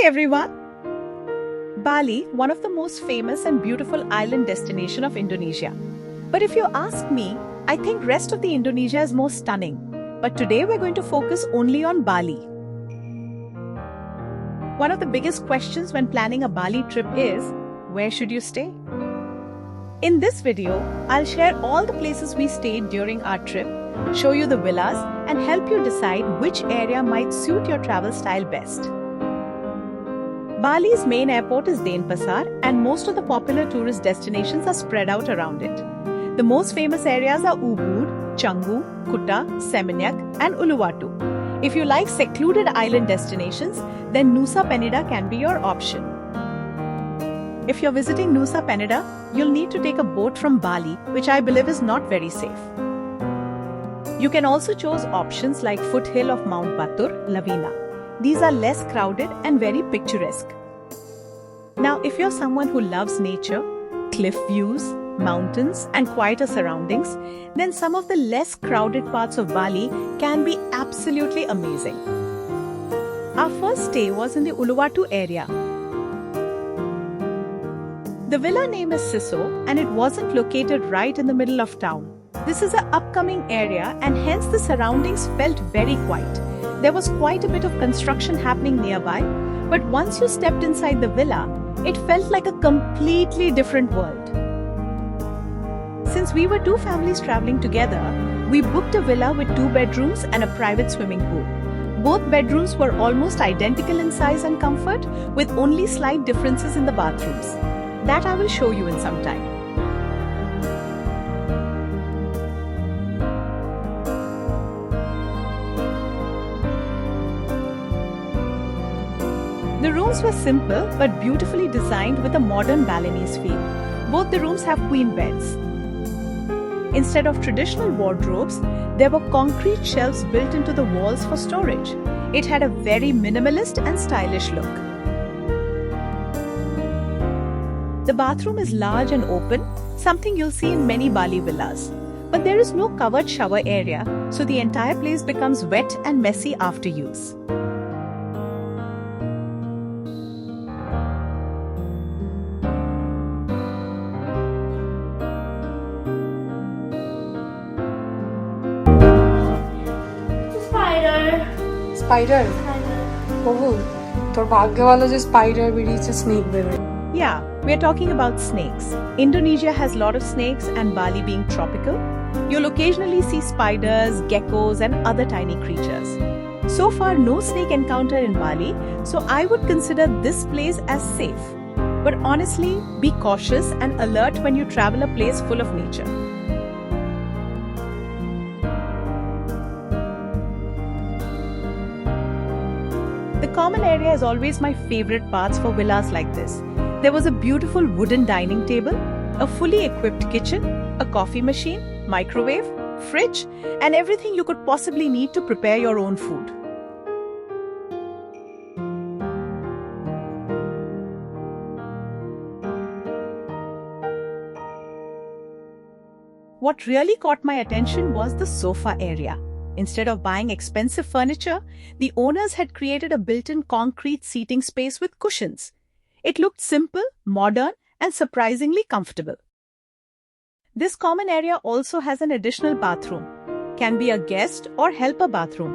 everyone! Bali, one of the most famous and beautiful island destination of Indonesia. But if you ask me, I think rest of the Indonesia is more stunning. But today we're going to focus only on Bali. One of the biggest questions when planning a Bali trip is, where should you stay? In this video, I'll share all the places we stayed during our trip, show you the villas, and help you decide which area might suit your travel style best. Bali's main airport is Denpasar, and most of the popular tourist destinations are spread out around it. The most famous areas are Ubud, Canggu, Kuta, Seminyak, and Uluwatu. If you like secluded island destinations, then Nusa Penida can be your option. If you're visiting Nusa Penida, you'll need to take a boat from Bali, which I believe is not very safe. You can also choose options like foothill of Mount Batur, Lavina. These are less crowded and very picturesque. Now, if you're someone who loves nature, cliff views, mountains, and quieter surroundings, then some of the less crowded parts of Bali can be absolutely amazing. Our first stay was in the Uluwatu area. The villa name is Siso, and it wasn't located right in the middle of town. This is an upcoming area, and hence the surroundings felt very quiet. There was quite a bit of construction happening nearby, but once you stepped inside the villa, it felt like a completely different world. Since we were two families traveling together, we booked a villa with 2 bedrooms and a private swimming pool. Both bedrooms were almost identical in size and comfort, with only slight differences in the bathrooms. That I will show you in some time. The rooms were simple but beautifully designed with a modern Balinese feel. Both the rooms have queen beds. Instead of traditional wardrobes, there were concrete shelves built into the walls for storage. It had a very minimalist and stylish look. The bathroom is large and open, something you'll see in many Bali villas. But there is no covered shower area, so the entire place becomes wet and messy after use. Spider? Oh, তোর ভাগ্য ভালো যে spider বেরিয়েছে snake বেরোয়। Yeah, we're talking about snakes. Indonesia has a lot of snakes, and Bali being tropical, you'll occasionally see spiders, geckos, and other tiny creatures. So far, no snake encounter in Bali, so I would consider this place as safe. But honestly, be cautious and alert when you travel a place full of nature. The common area is always my favorite parts for villas like this. There was a beautiful wooden dining table, a fully equipped kitchen, a coffee machine, microwave, fridge, and everything you could possibly need to prepare your own food. What really caught my attention was the sofa area. Instead of buying expensive furniture, the owners had created a built-in concrete seating space with cushions. It looked simple, modern, and surprisingly comfortable. This common area also has an additional bathroom. Can be a guest or helper bathroom.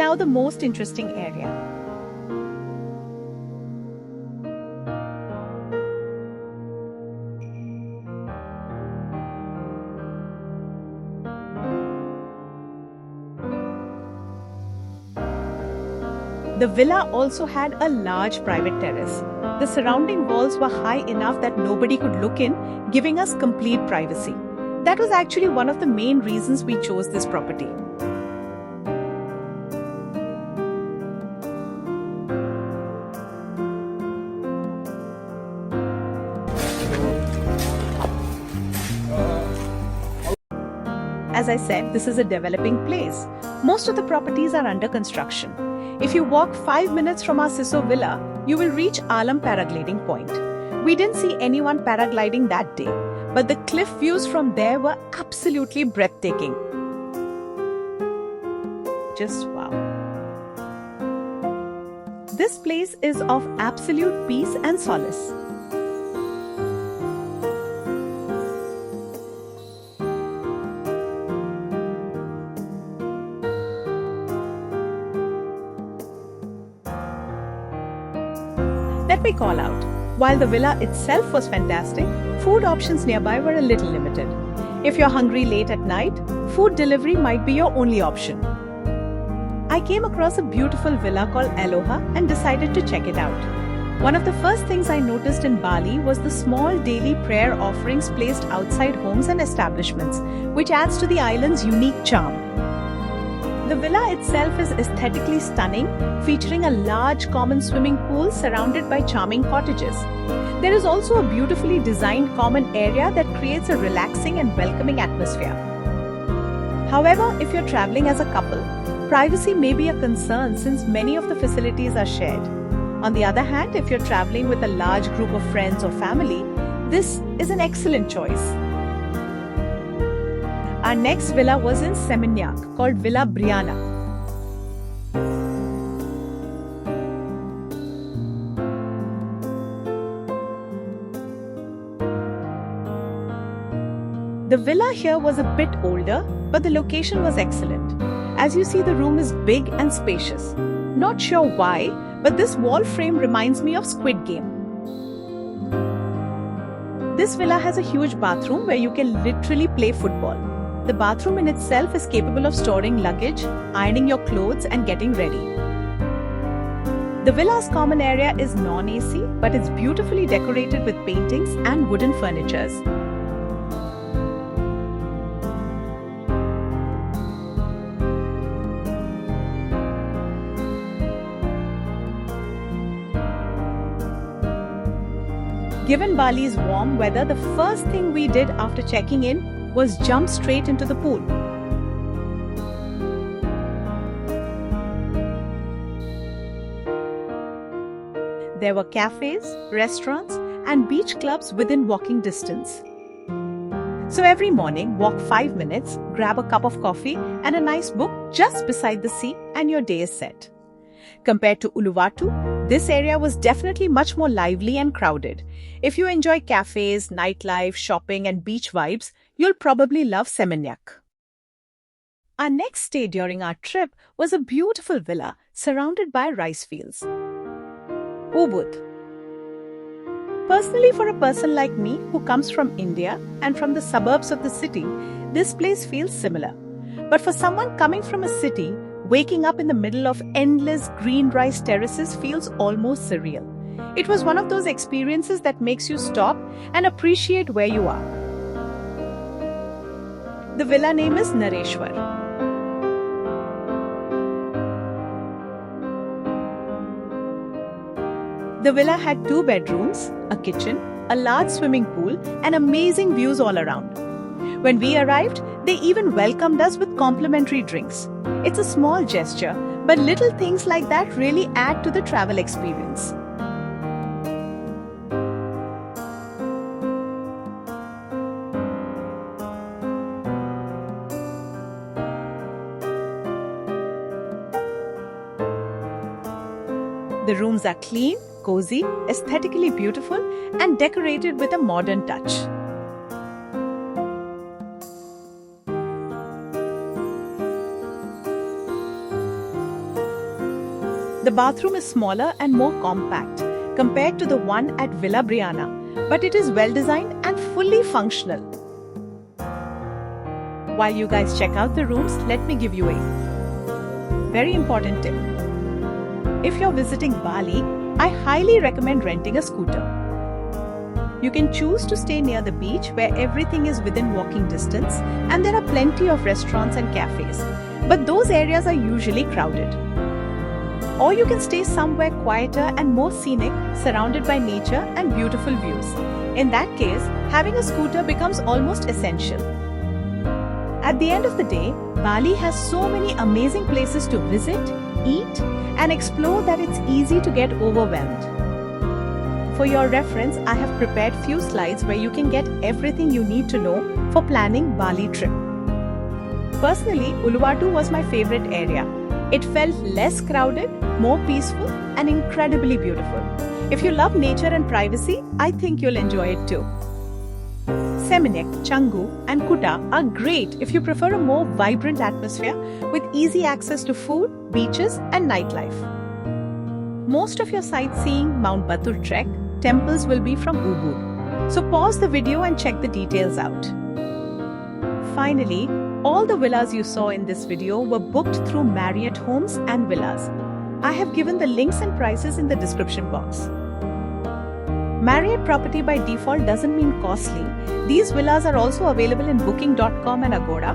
Now the most interesting area. The villa also had a large private terrace. The surrounding walls were high enough that nobody could look in, giving us complete privacy. That was actually one of the main reasons we chose this property. As I said, this is a developing place. Most of the properties are under construction. If you walk 5 minutes from our Siso villa, you will reach Alam paragliding point. We didn't see anyone paragliding that day, but the cliff views from there were absolutely breathtaking. Just wow. This place is of absolute peace and solace. Let me call out. While the villa itself was fantastic, food options nearby were a little limited. If you're hungry late at night, food delivery might be your only option. I came across a beautiful villa called Aloha and decided to check it out. One of the first things I noticed in Bali was the small daily prayer offerings placed outside homes and establishments, which adds to the island's unique charm. The villa itself is aesthetically stunning, featuring a large common swimming pool surrounded by charming cottages. There is also a beautifully designed common area that creates a relaxing and welcoming atmosphere. However, if you're traveling as a couple, privacy may be a concern since many of the facilities are shared. On the other hand, if you're traveling with a large group of friends or family, this is an excellent choice. Our next villa was in Seminyak called Villa Brianna. The villa here was a bit older, but the location was excellent. As you see, the room is big and spacious. Not sure why, but this wall frame reminds me of Squid Game. This villa has a huge bathroom where you can literally play football. The bathroom in itself is capable of storing luggage, ironing your clothes, and getting ready. The villa's common area is non-AC, but it's beautifully decorated with paintings and wooden furnitures. Given Bali's warm weather, the first thing we did after checking in was jump straight into the pool. There were cafes, restaurants, and beach clubs within walking distance. So every morning, walk 5 minutes, grab a cup of coffee and a nice book just beside the sea, and your day is set. Compared to Uluwatu, this area was definitely much more lively and crowded. If you enjoy cafes, nightlife, shopping, and beach vibes, you'll probably love Seminyak. Our next stay during our trip was a beautiful villa surrounded by rice fields. Ubud. Personally, for a person like me who comes from India and from the suburbs of the city, this place feels similar. But for someone coming from a city, waking up in the middle of endless green rice terraces feels almost surreal. It was one of those experiences that makes you stop and appreciate where you are. The villa name is Nareshwar. The villa had 2 bedrooms, a kitchen, a large swimming pool, and amazing views all around. When we arrived, they even welcomed us with complimentary drinks. It's a small gesture, but little things like that really add to the travel experience. The rooms are clean, cozy, aesthetically beautiful, and decorated with a modern touch. The bathroom is smaller and more compact compared to the one at Villa Brianna, but it is well designed and fully functional. While you guys check out the rooms, let me give you a very important tip. If you're visiting Bali, I highly recommend renting a scooter. You can choose to stay near the beach where everything is within walking distance and there are plenty of restaurants and cafes, but those areas are usually crowded. Or you can stay somewhere quieter and more scenic, surrounded by nature and beautiful views. In that case, having a scooter becomes almost essential. At the end of the day, Bali has so many amazing places to visit, eat, and explore that it's easy to get overwhelmed. For your reference, I have prepared few slides where you can get everything you need to know for planning Bali trip. Personally, Uluwatu was my favorite area. It felt less crowded, more peaceful, and incredibly beautiful. If you love nature and privacy, I think you'll enjoy it too. Seminyak, Canggu, and Kuta are great if you prefer a more vibrant atmosphere with easy access to food, beaches, and nightlife. Most of your sightseeing Mount Batur trek temples will be from Ubud, so pause the video and check the details out. Finally, all the villas you saw in this video were booked through Marriott Homes and Villas. I have given the links and prices in the description box. Marriott property by default doesn't mean costly. These villas are also available in booking.com and Agoda.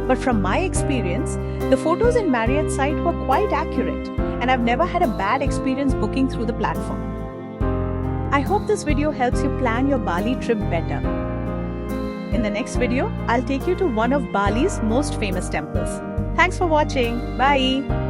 But from my experience, the photos in Marriott's site were quite accurate, and I've never had a bad experience booking through the platform. I hope this video helps you plan your Bali trip better. In the next video, I'll take you to one of Bali's most famous temples. Thanks for watching. Bye.